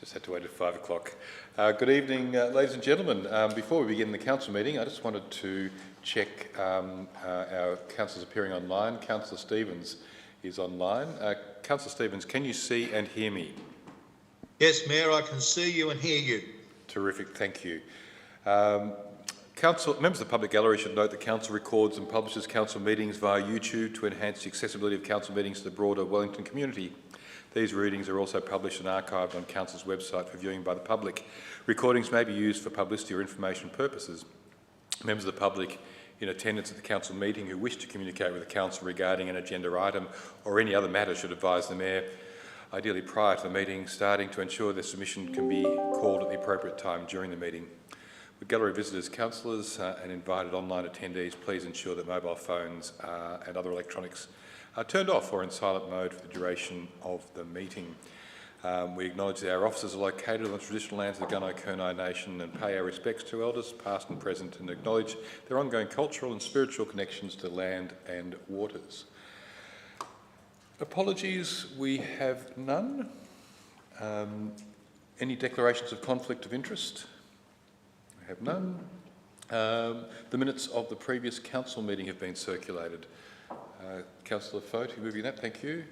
Just had to wait at 5 o'clock. Good evening, ladies and gentlemen. Before we begin the council meeting, I just wanted to check our councillors appearing online. Councillor Stevens is online. Councillor Stevens, can you see and hear me? Yes, Mayor, I can see you and hear you. Terrific, thank you. Members of the public gallery should note that council records and publishes council meetings via YouTube to enhance the accessibility of council meetings to the broader Wellington community. These readings are also published and archived on council's website for viewing by the public. Recordings may be used for publicity or information purposes. Members of the public in attendance at the council meeting who wish to communicate with the council regarding an agenda item or any other matter should advise the Mayor, ideally prior to the meeting starting, to ensure their submission can be called at the appropriate time during the meeting. With gallery visitors, councillors and invited online attendees, please ensure that mobile phones and other electronics are turned off or in silent mode for the duration of the meeting. We acknowledge that our offices are located on the traditional lands of the Gunai-Kurnai Nation and pay our respects to elders past and present, and acknowledge their ongoing cultural and spiritual connections to land and waters. Apologies, we have none. Any declarations of conflict of interest? We have none. The minutes of the previous council meeting have been circulated. Councillor Fote, you moving that? Thank you.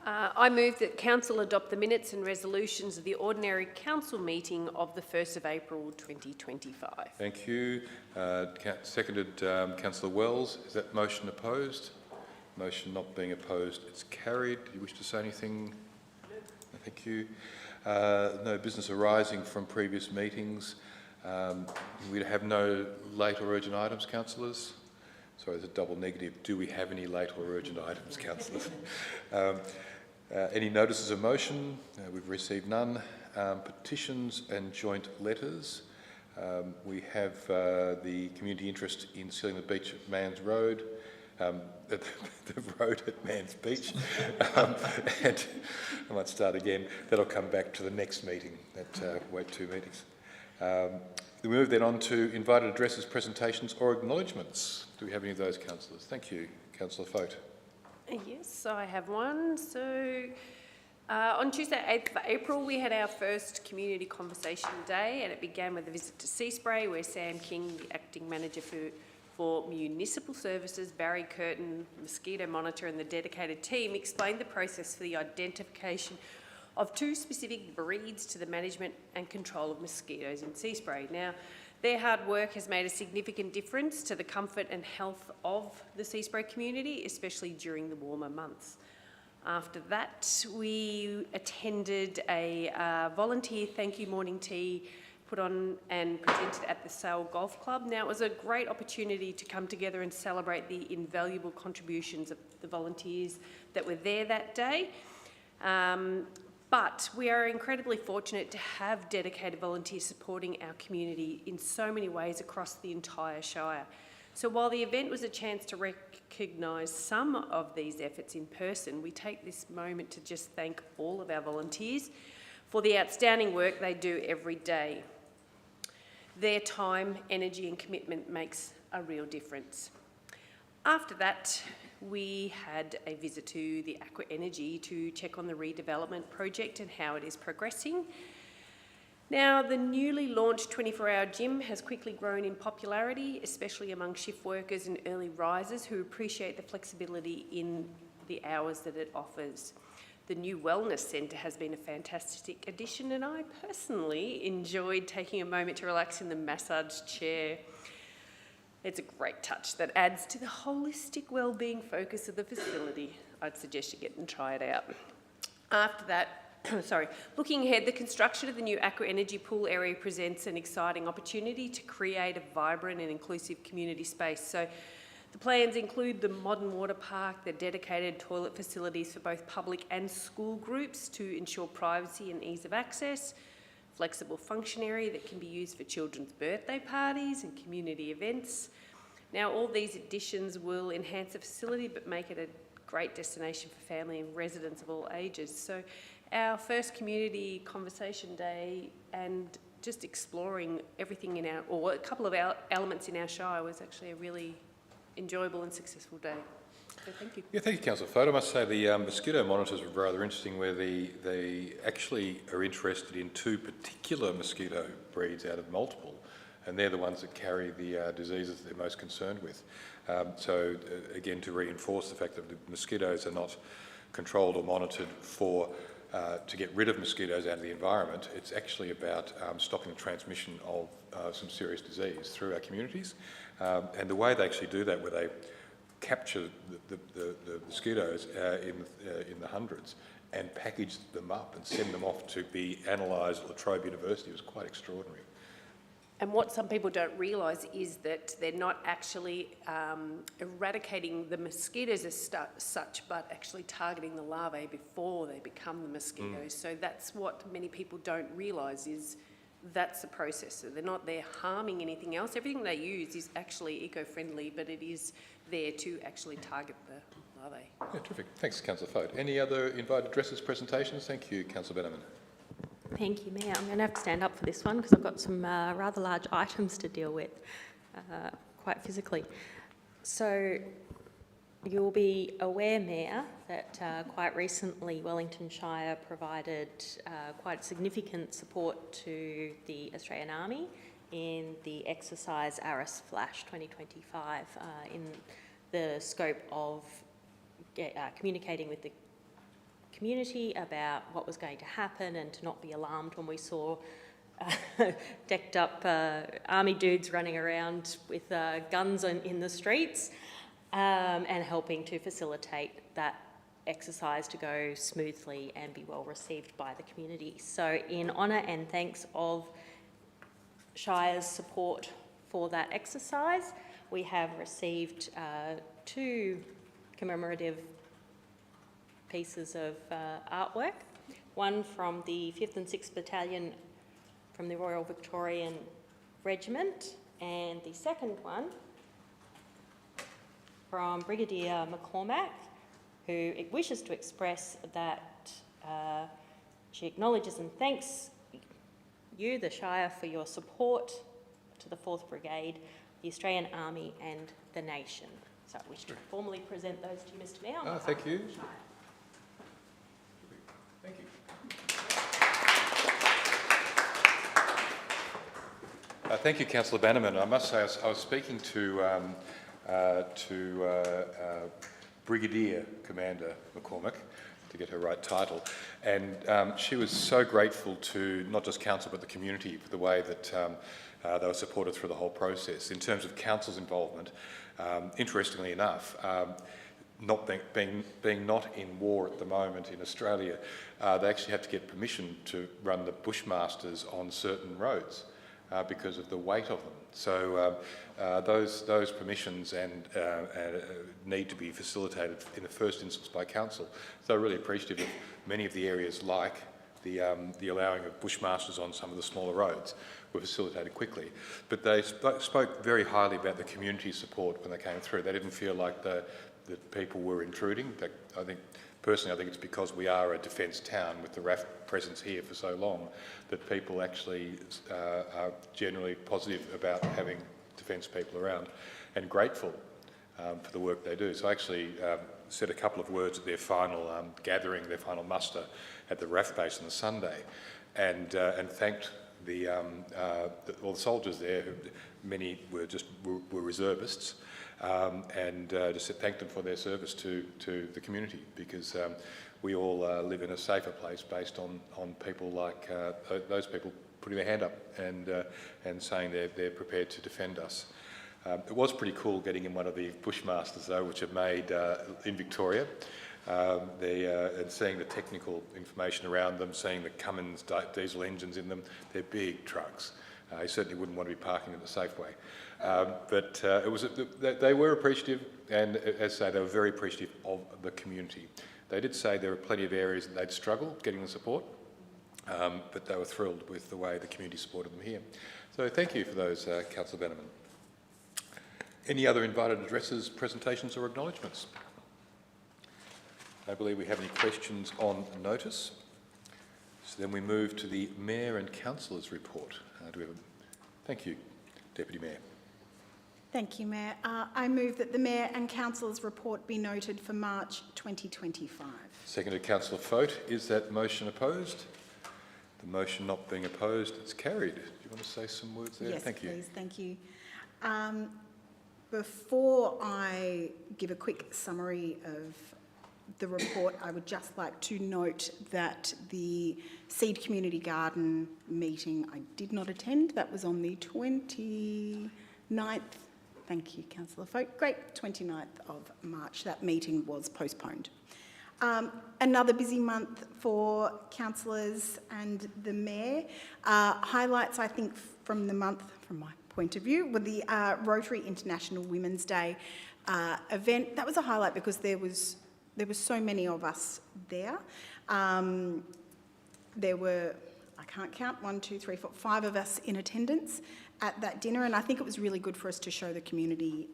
I move that Council adopt the minutes and resolutions of the ordinary council meeting of the 1st of April 2025. Thank you. Seconded, Councillor Wells. Is that motion opposed? Motion not being opposed, it's carried. Do you wish to say anything? No. Thank you. No business arising from previous meetings. We have no late or urgent items, councillors? Sorry, there's a double negative. Do we have any late or urgent items, councillors? Any notices of motion? We've received none. Petitions and joint letters. We have the community interest in sealing the beach at Manns Road, the road at Manns Beach. And I might start again. That'll come back to the next meeting. Wait 2 meetings. We move then on to invited addresses, presentations or acknowledgements. Do we have any of those, councillors? Thank you. Councillor Fote. Yes, I have one. So on Tuesday, 8th of April, we had our first community conversation day, and it began with a visit to Seaspray, where Sam King, the acting manager for municipal services, Barry Curtin, mosquito monitor, and the dedicated team explained the process for the identification of 2 specific breeds to the management and control of mosquitoes in Seaspray. Now, their hard work has made a significant difference to the comfort and health of the Seaspray community, especially during the warmer months. After that, we attended a volunteer thank you morning tea put on and presented at the Sale Golf Club. Now, it was a great opportunity to come together and celebrate the invaluable contributions of the volunteers that were there that day. But we are incredibly fortunate to have dedicated volunteers supporting our community in so many ways across the entire Shire. So while the event was a chance to recognise some of these efforts in person, we take this moment to just thank all of our volunteers for the outstanding work they do every day. Their time, energy and commitment makes a real difference. After that, we had a visit to the Aqua Energy to check on the redevelopment project and how it is progressing. Now, the newly launched 24-hour gym has quickly grown in popularity, especially among shift workers and early risers who appreciate the flexibility in the hours that it offers. The new wellness centre has been a fantastic addition, and I personally enjoyed taking a moment to relax in the massage chair. It's a great touch that adds to the holistic wellbeing focus of the facility. I'd suggest you get and try it out. After that, looking ahead, the construction of the new Aqua Energy pool area presents an exciting opportunity to create a vibrant and inclusive community space. So the plans include the modern water park, the dedicated toilet facilities for both public and school groups to ensure privacy and ease of access, flexible function area that can be used for children's birthday parties and community events. Now, all these additions will enhance the facility but make it a great destination for family and residents of all ages. So our first community conversation day and just exploring everything in a couple of our elements in our Shire was actually a really enjoyable and successful day. So thank you. Yeah, thank you, Councillor Fote. I must say the mosquito monitors were rather interesting, where they actually are interested in 2 particular mosquito breeds out of multiple, and they're the ones that carry the diseases they're most concerned with. Again, to reinforce the fact that the mosquitoes are not controlled or monitored to get rid of mosquitoes out of the environment. It's actually about stopping the transmission of some serious disease through our communities. And the way they actually do that, where they capture the mosquitoes in the hundreds and package them up and send them off to be analysed at La Trobe University, was quite extraordinary. And what some people don't realise is that they're not actually eradicating the mosquitoes as such, but actually targeting the larvae before they become the mosquitoes. So that's what many people don't realise, is that's the process. So they're not there harming anything else. Everything they use is actually eco-friendly, but it is there to actually target the larvae. Yeah, terrific. Thanks, Councillor Fote. Any other invited addresses, presentations? Thank you, Councillor Bannerman. Thank you, Mayor. I'm going to have to stand up for this one because I've got some rather large items to deal with, quite physically. So you'll be aware, Mayor, that quite recently Wellington Shire provided quite significant support to the Australian Army in the exercise Aris Flash 2025 in the scope of communicating with the community about what was going to happen and to not be alarmed when we saw decked up army dudes running around with guns in the streets, and helping to facilitate that exercise to go smoothly and be well received by the community. So in honour and thanks of Shire's support for that exercise, we have received 2 commemorative pieces of artwork, one from the 5th and 6th Battalion from the Royal Victorian Regiment, and the second one from Brigadier McCormack, who wishes to express that she acknowledges and thanks you, the Shire, for your support to the 4th Brigade, the Australian Army and the nation. So I wish to formally present those to you, Mr Mayor. Thank you. Thank you. Thank you, Councillor Bannerman. I must say, I was speaking to Brigadier Commander McCormack, to get her right title, and she was so grateful to not just council but the community for the way that they were supported through the whole process. In terms of council's involvement, interestingly enough, not being not in war at the moment in Australia, they actually had to get permission to run the Bushmasters on certain roads because of the weight of them. So those permissions and need to be facilitated in the first instance by council. So really appreciative of many of the areas, like the allowing of Bushmasters on some of the smaller roads, were facilitated quickly. But they spoke very highly about the community support when they came through. They didn't feel like that people were intruding. In fact, I think it's because we are a defence town with the RAF presence here for so long that people actually are generally positive about having defence people around and grateful for the work they do. So I actually said a couple of words at their final gathering, their final muster at the RAF base on the Sunday, and thanked all the soldiers there, who many were reservists, and just thank them for their service to the community, because we all live in a safer place based on people like those people putting their hand up and saying they're prepared to defend us. It was pretty cool getting in one of the Bushmasters, though, which are made in Victoria, and seeing the technical information around them, seeing the Cummins diesel engines in them. They're big trucks. You certainly wouldn't want to be parking at the Safeway. But they were appreciative, and as I say, they were very appreciative of the community. They did say there were plenty of areas that they'd struggled getting the support, but they were thrilled with the way the community supported them here. So thank you for those, Councillor Bannerman. Any other invited addresses, presentations or acknowledgements? I don't believe we have any questions on notice. So then we move to the Mayor and Councillors report. Thank you, Deputy Mayor. Thank you, Mayor. I move that the Mayor and Councillors' report be noted for March 2025. Seconded, Councillor Fote. Is that motion opposed? The motion not being opposed, it's carried. Do you want to say some words there? Yes, Thank you. please. Thank you. Before I give a quick summary of the report, I would just like to note that the Seed Community Garden meeting I did not attend. That was on the 29th. Thank you, Councillor Folk. Great, 29th of March. That meeting was postponed. Another busy month for councillors and the Mayor. Highlights, I think, from the month, from my point of view, were the Rotary International Women's Day event. That was a highlight because there was so many of us there. There were, I can't count, 1, 2, 3, 4, 5 of us in attendance at that dinner, and I think it was really good for us to show the community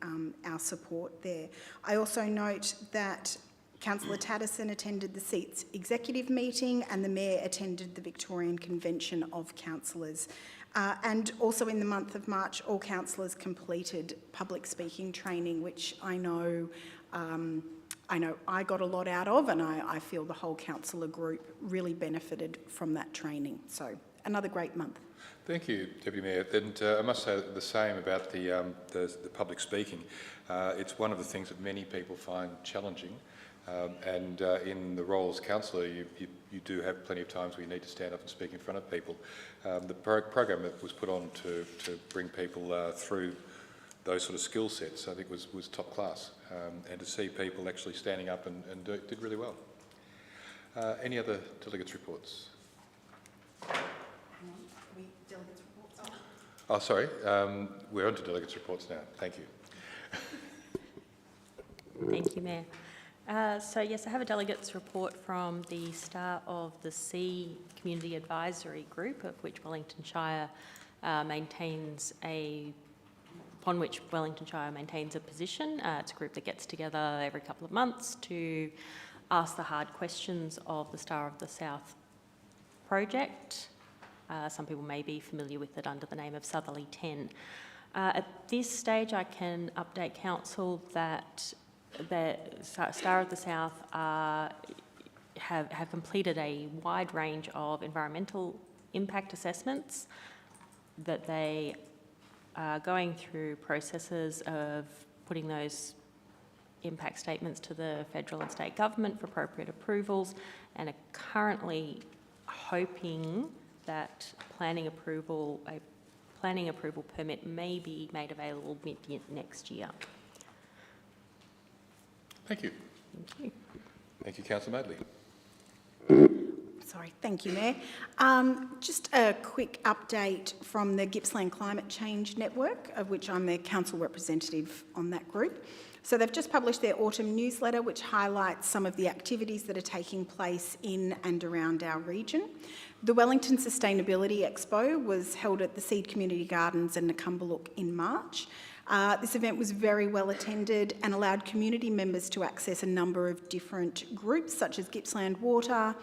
our support there. I also note that Councillor Taddison attended the SEAT's executive meeting and the Mayor attended the Victorian Convention of Councillors. And also in the month of March, all councillors completed public speaking training, which I know I got a lot out of, and I feel the whole councillor group really benefited from that training. So another great month. Thank you, Deputy Mayor. And I must say the same about the public speaking. It's one of the things that many people find challenging. And in the role as councillor, you do have plenty of times where you need to stand up and speak in front of people. The program that was put on to bring people through those sort of skill sets, I think was top class. And to see people actually standing up and did really well. Any other delegates' reports? Oh, sorry. We're on to delegates' reports now. Thank you. Thank you, Mayor. So yes, I have a delegates report from the Star of the Sea Community Advisory Group, of which Wellington Shire maintains a position. It's a group that gets together every couple of months to ask the hard questions of the Star of the South project. Some people may be familiar with it under the name of Southerly 10. At this stage, I can update Council that the Star of the South have completed a wide range of environmental impact assessments, that they are going through processes of putting those impact statements to the federal and state government for appropriate approvals, and are currently hoping that a planning approval permit may be made available mid next year. Thank you. Thank you. Thank you, Councillor Madley. Sorry, thank you, Mayor. Just a quick update from the Gippsland Climate Change Network, of which I'm the council representative on that group. So they've just published their autumn newsletter, which highlights some of the activities that are taking place in and around our region. The Wellington Sustainability Expo was held at the Seed Community Gardens in Nakumbaluk in March. This event was very well attended and allowed community members to access a number of different groups, such as Gippsland Water,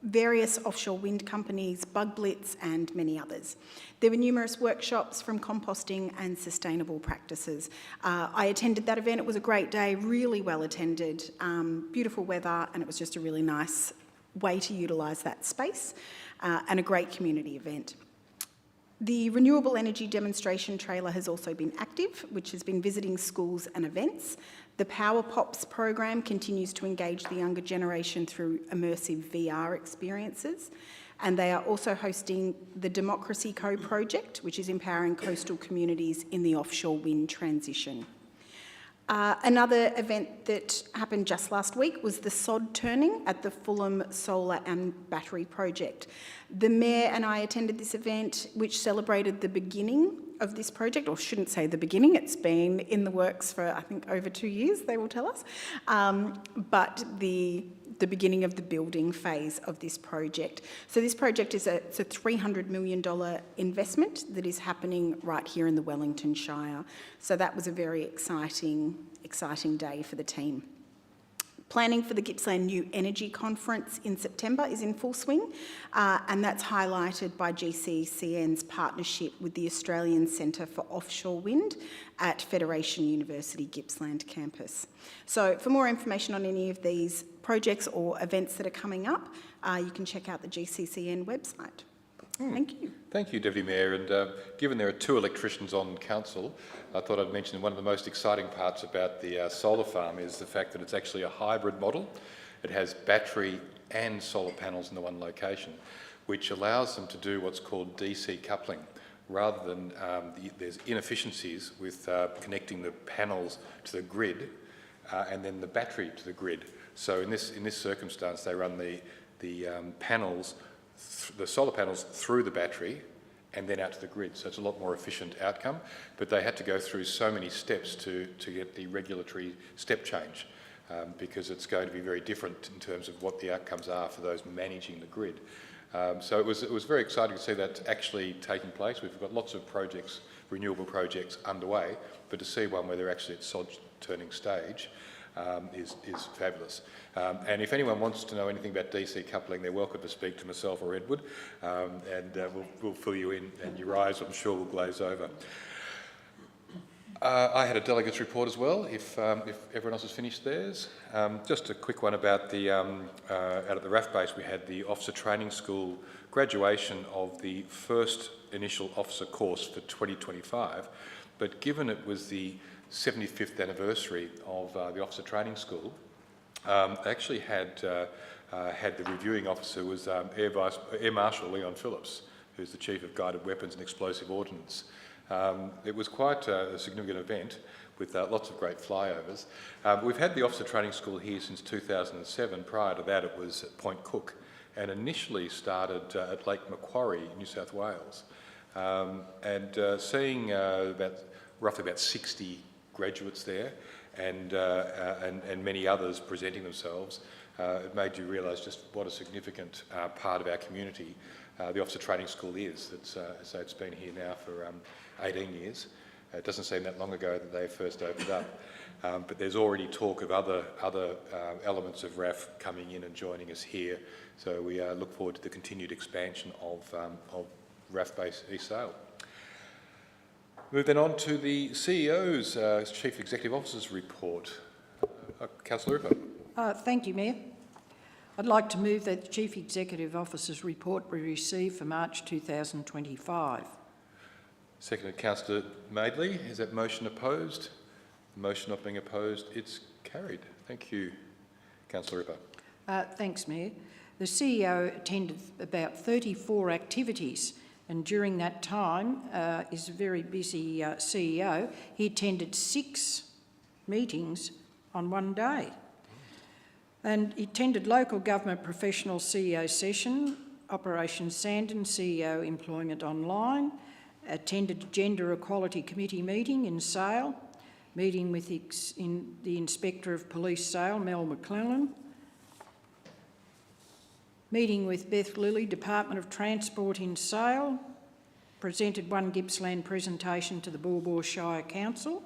various offshore wind companies, Bug Blitz, and many others. There were numerous workshops from composting and sustainable practices. I attended that event. It was a great day, really well attended, beautiful weather, and it was just a really nice way to utilise that space, and a great community event. The Renewable Energy Demonstration Trailer has also been active, which has been visiting schools and events. The Power Pops program continues to engage the younger generation through immersive VR experiences. And they are also hosting the Democracy Co project, which is empowering coastal communities in the offshore wind transition. Another event that happened just last week was the sod turning at the Fulham Solar and Battery Project. The Mayor and I attended this event, which celebrated the beginning of this project, or shouldn't say the beginning, it's been in the works for, I think, over 2 years, they will tell us, but the beginning of the building phase of this project. So this project is it's a $300 million investment that is happening right here in the Wellington Shire. So that was a very exciting day for the team. Planning for the Gippsland New Energy Conference in September is in full swing, and that's highlighted by GCCN's partnership with the Australian Centre for Offshore Wind at Federation University Gippsland campus. So for more information on any of these projects or events that are coming up, you can check out the GCCN website. Thank you. Thank you, Deputy Mayor. And given there are 2 electricians on council, I thought I'd mention one of the most exciting parts about the solar farm is the fact that it's actually a hybrid model. It has battery and solar panels in the one location, which allows them to do what's called DC coupling, rather than there's inefficiencies with connecting the panels to the grid and then the battery to the grid. So in this circumstance, they run the panels, the solar panels through the battery and then out to the grid. So it's a lot more efficient outcome, but they had to go through so many steps to get the regulatory step change because it's going to be very different in terms of what the outcomes are for those managing the grid. So it was very exciting to see that actually taking place. We've got lots of projects, renewable projects underway, but to see one where they're actually at sod turning stage is fabulous. And if anyone wants to know anything about DC coupling, they're welcome to speak to myself or Edward, and we'll fill you in, and your eyes, I'm sure, will glaze over. I had a delegates report as well, if everyone else has finished theirs. Just a quick one about the, out at the RAF base, we had the Officer Training School graduation of the first initial officer course for 2025, but given it was the 75th anniversary of the Officer Training School, they actually had the reviewing officer was Air Marshal Leon Phillips, who's the Chief of Guided Weapons and Explosive Ordnance. It was quite a significant event with lots of great flyovers. We've had the Officer Training School here since 2007. Prior to that, it was at Point Cook, and initially started at Lake Macquarie, New South Wales. Seeing roughly about 60 graduates there and many others presenting themselves, it made you realise just what a significant part of our community the Officer Training School is. So it's been here now for 18 years. It doesn't seem that long ago that they first opened up, but there's already talk of other elements of RAF coming in and joining us here. So we look forward to the continued expansion of RAF Base East Sale. Move then on to the CEO's Chief Executive Officer's report. Councillor Ripper. Thank you, Mayor. I'd like to move that the Chief Executive Officer's report be received for March 2025. Seconded, Councillor Madeley. Is that motion opposed? The motion not being opposed, it's carried. Thank you, Councillor Ripper. Thanks, Mayor. The CEO attended about 34 activities, and during that time, is a very busy CEO. He attended 6 meetings on one day. And he attended local government professional CEO session, Operation Sandon CEO Employment Online, attended Gender Equality Committee meeting in Sale, meeting with the Inspector of Police Sale, Mel McClellan, meeting with Beth Lilly, Department of Transport in Sale, presented one Gippsland presentation to the Baw Baw Shire Council,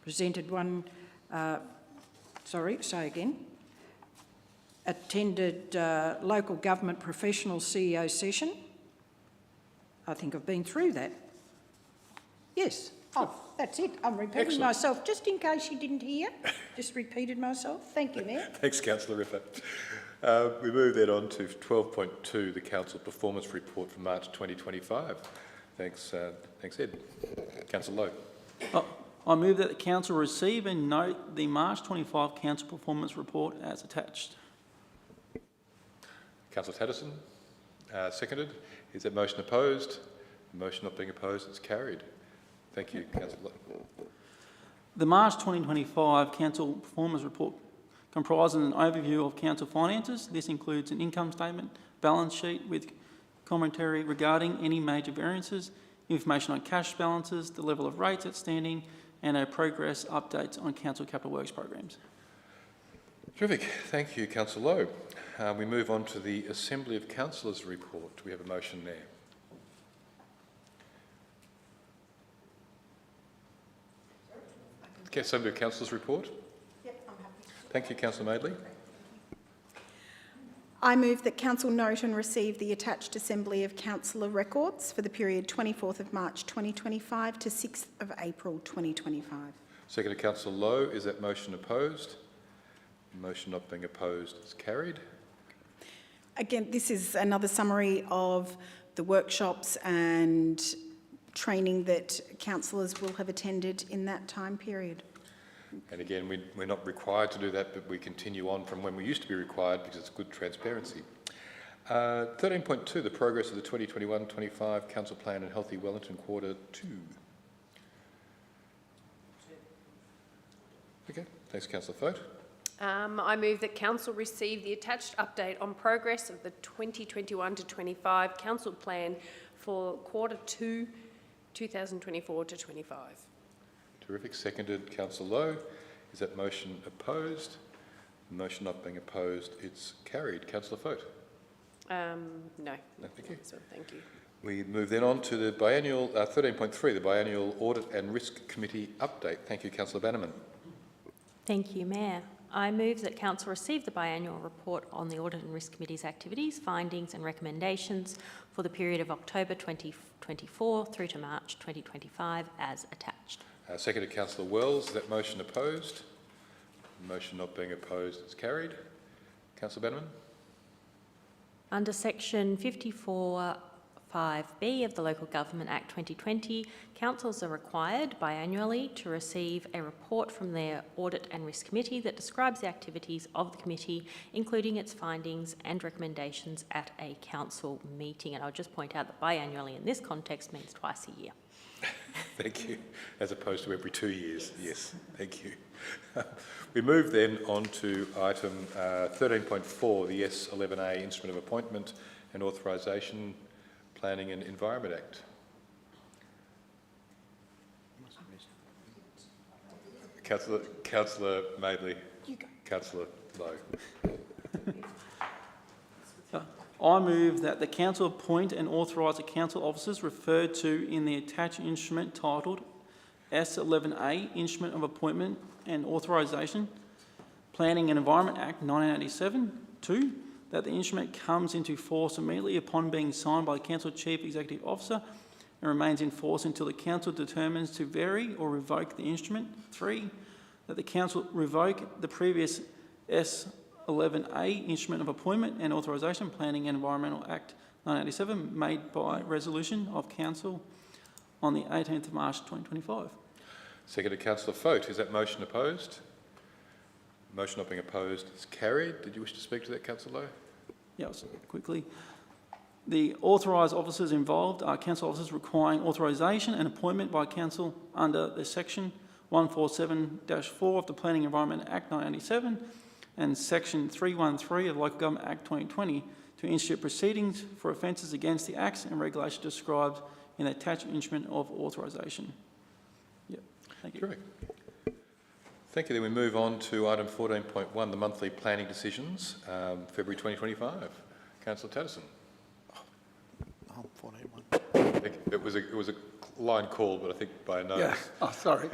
presented one, attended local government professional CEO session. I think I've been through that. Yes. Oh, that's it. I'm repeating Excellent. myself, just in case you didn't hear. Just repeated myself. Thank you, Mayor. Thanks, Councillor Ripper. We move then on to 12.2, the Council Performance Report for March 2025. Thanks, Ed. Councillor Lowe. I move that the Council receive and note the March 25 Council Performance Report as attached. Councillor Tatterson, seconded. Is that motion opposed? The motion not being opposed, it's carried. Thank you, Councillor Lowe. The March 2025 Council Performance Report comprises an overview of Council finances. This includes an income statement, balance sheet with commentary regarding any major variances, information on cash balances, the level of rates outstanding, and a progress updates on Council Capital Works programs. Terrific. Thank you, Councillor Lowe. We move on to the Assembly of Councillors report. Do we have a motion there? Okay, Assembly of Councillors report. Yep, I'm happy Thank you, councillor Madeley. I move that council note and receive the attached Assembly of Councillor records for the period 24th of March 2025 to 6th of April 2025. Seconded, councillor Lowe. Is that motion opposed? Motion not being opposed is carried. Again, this is another summary of the workshops and training that councillors will have attended in that time period. And again, we're not required to do that, but we continue on from when we used to be required because it's good transparency. 13.2, the progress of the 2021-25 Council Plan and Healthy Wellington Quarter 2. Okay, thanks, councillor Fote. I move that council receive the attached update on progress of the 2021 to 25 council plan for quarter 2, 2024 to 25. Terrific. Seconded, councillor Lowe. Is that motion opposed? Motion not being opposed, it's carried. Councillor Fote. No. No, thank you. So, thank you. We move then on to the biennial 13.3, the biennial audit and risk committee update. Thank you, councillor Bannerman. Thank you, Mayor. I move that council receive the biannual report on the Audit and Risk Committee's activities, findings and recommendations for the period of October 2024 through to March 2025 as attached. Seconded, councillor Wells. Is that motion opposed? Motion not being opposed, it's carried. Councillor Bannerman. Under section 54(5)(b) of the Local Government Act 2020, councils are required biannually to receive a report from their Audit and Risk Committee that describes the activities of the committee, including its findings and recommendations at a council meeting. And I'll just point out that biannually in this context means twice a year. Thank you. As opposed to every 2 years. Yes, thank you. We move then on to item 13.4, the S11A Instrument of Appointment and Authorisation, Planning and Environment Act. Councillor Madeley. Councillor Lowe. I move that the council appoint and authorise the council officers referred to in the attached instrument titled S11A Instrument of Appointment and Authorisation, Planning and Environment Act 1987. 2, that the instrument comes into force immediately upon being signed by the council chief executive officer and remains in force until the council determines to vary or revoke the instrument. 3, that the council revoke the previous S11A Instrument of Appointment and Authorisation, Planning and Environmental Act 1987, made by resolution of council on the 18th of March 2025. Seconded, councillor Fote. Is that motion opposed? Motion not being opposed is carried. Did you wish to speak to that, councillor Lowe? Yes, quickly. The authorised officers involved are council officers requiring authorisation and appointment by council under the section 147-4 of the Planning and Environment Act 1987 and section 313 of the Local Government Act 2020 to institute proceedings for offences against the acts and regulations described in the attached instrument of authorisation. Yep, thank you. Terrific. Thank you. Then we move on to item 14.1, the monthly planning decisions, February 2025. Councillor Tatterson. Oh, 14.1. It was a line call, but I think by a notice. Yeah, oh, sorry.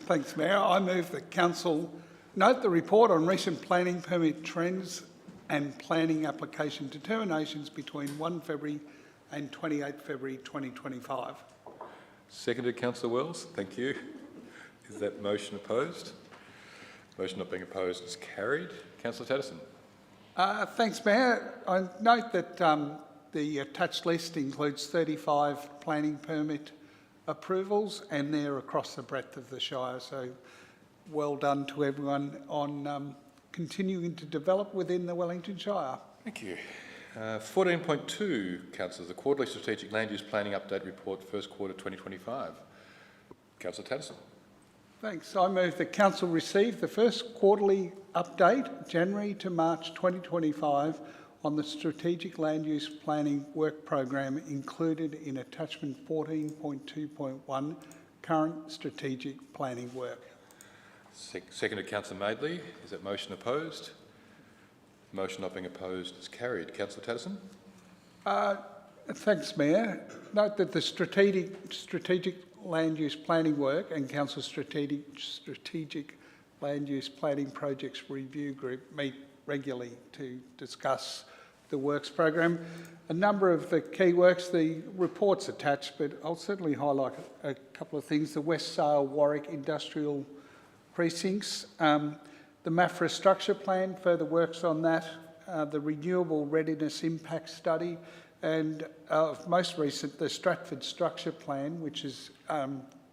Thanks, Mayor. I move that council note the report on recent planning permit trends and planning application determinations between 1 February and 28 February 2025. Seconded, councillor Wells. Thank you. Is that motion opposed? Motion not being opposed is carried. Councillor Tatterson. Thanks, Mayor. I note that the attached list includes 35 planning permit approvals and they're across the breadth of the Shire. So well done to everyone on continuing to develop within the Wellington Shire. Thank you. 14.2, councillors, the Quarterly Strategic Land Use Planning Update Report, first quarter 2025. Councillor Tatterson. Thanks. I move that council receive the first quarterly update, January to March 2025, on the Strategic Land Use Planning Work Program included in attachment 14.2.1, current strategic planning work. Seconded, councillor Madeley. Is that motion opposed? Motion not being opposed is carried. Councillor Tatterson. Thanks, Mayor. Note that the strategic land use planning work and council strategic Land Use Planning Projects Review Group meet regularly to discuss the works program. A number of the key works, the report's attached, but I'll certainly highlight a couple of things. The West Sale Warwick Industrial Precincts, the MAFRA Structure Plan, further works on that, the Renewable Readiness Impact Study, and most recent, the Stratford Structure Plan, which is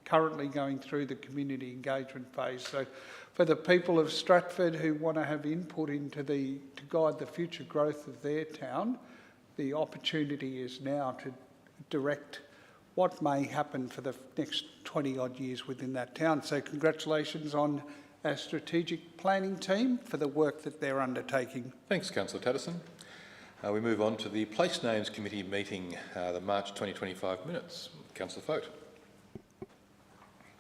currently going through the community engagement phase. So for the people of Stratford who want to have input into to guide the future growth of their town, the opportunity is now to direct what may happen for the next 20 odd years within that town. So congratulations on our strategic planning team for the work that they're undertaking. Thanks, Councillor Tatterson. We move on to the Place Names Committee meeting, the March 2025 minutes. Councillor Foat.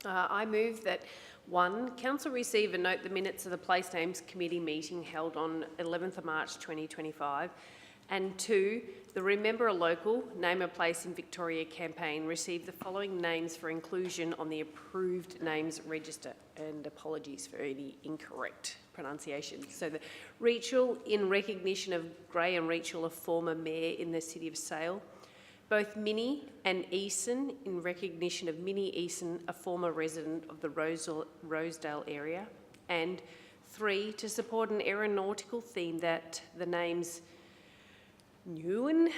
I move that 1, Council receive and note the minutes of the Place Names Committee meeting held on 11th of March 2025, and 2, the Remember a Local, Name a Place in Victoria campaign received the following names for inclusion on the approved names register, and apologies for any incorrect pronunciation. So the Rachel, in recognition of Graham Rachel, a former mayor in the City of Sale. Both Minnie and Eason, in recognition of Minnie Eason, a former resident of the Rosedale area. And 3, to support an aeronautical theme that the names Newen,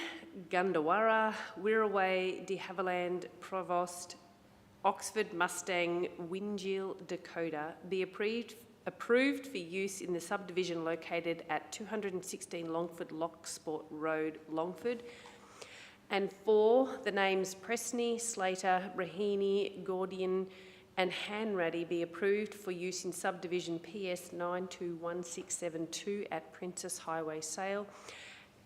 Gundawara, Wirraway, de Havilland, Provost, Oxford, Mustang, Wingill, Dakota be approved for use in the subdivision located at 216 Longford Locksport Road, Longford. And 4, the names Presney, Slater, Raheny, Gordian and Hanratty be approved for use in subdivision PS 921672 at Princess Highway Sale.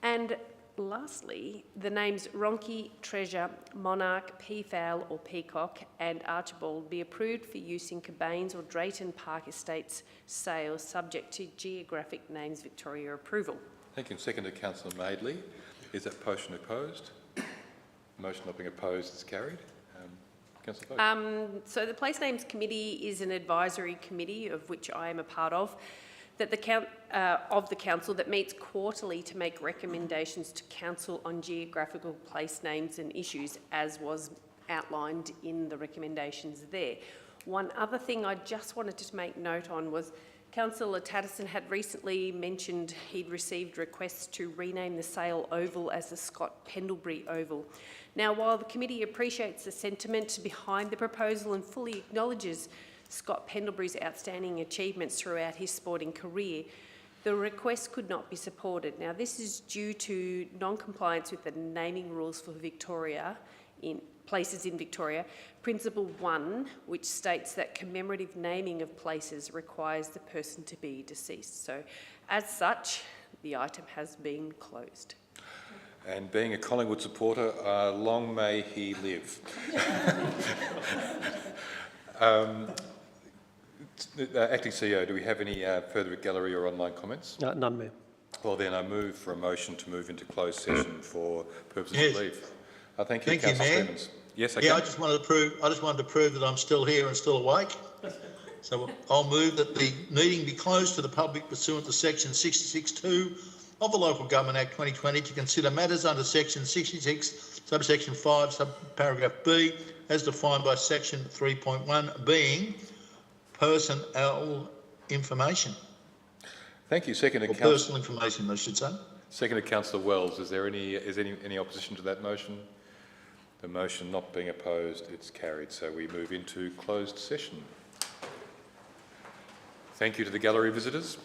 And lastly, the names Ronke, Treasure, Monarch, Peafowl or Peacock and Archibald be approved for use in Cabanes or Drayton Park Estates sales subject to Geographic Names Victoria approval. Thank you. Seconded, Councillor Maidley. Is that motion opposed? Motion not being opposed is carried. Councillor Foat. So the Place Names Committee is an advisory committee of which I am a part of, that the council that meets quarterly to make recommendations to council on geographical place names and issues, as was outlined in the recommendations there. One other thing I just wanted to make note on was Councillor Tatterson had recently mentioned he'd received requests to rename the Sale Oval as the Scott Pendlebury Oval. Now, while the committee appreciates the sentiment behind the proposal and fully acknowledges Scott Pendlebury's outstanding achievements throughout his sporting career, the request could not be supported. Now, this is due to non-compliance with the naming rules for Victoria, in places in Victoria, Principle 1, which states that commemorative naming of places requires the person to be deceased. So, as such, the item has been closed. And being a Collingwood supporter, long may he live. Acting CEO, do we have any further gallery or online comments? None, Mayor. Well, then I move for a motion to move into closed session for purposes Yes. of leave. Thank you, Thank you, Councillor Mayor. Stevens. Yes, I Yeah, can. I just wanted to prove that I'm still here and still awake. So I'll move that the meeting be closed to the public pursuant to section 66(2) of the Local Government Act 2020 to consider matters under section 66, subsection 5, subparagraph B, as defined by section 3.1, being personnel information. Thank you. Seconded, Or personal information, I should say. Seconded, Councillor Wells. Is there any opposition to that motion? The motion not being opposed, it's carried. So we move into closed session. Thank you to the gallery visitors.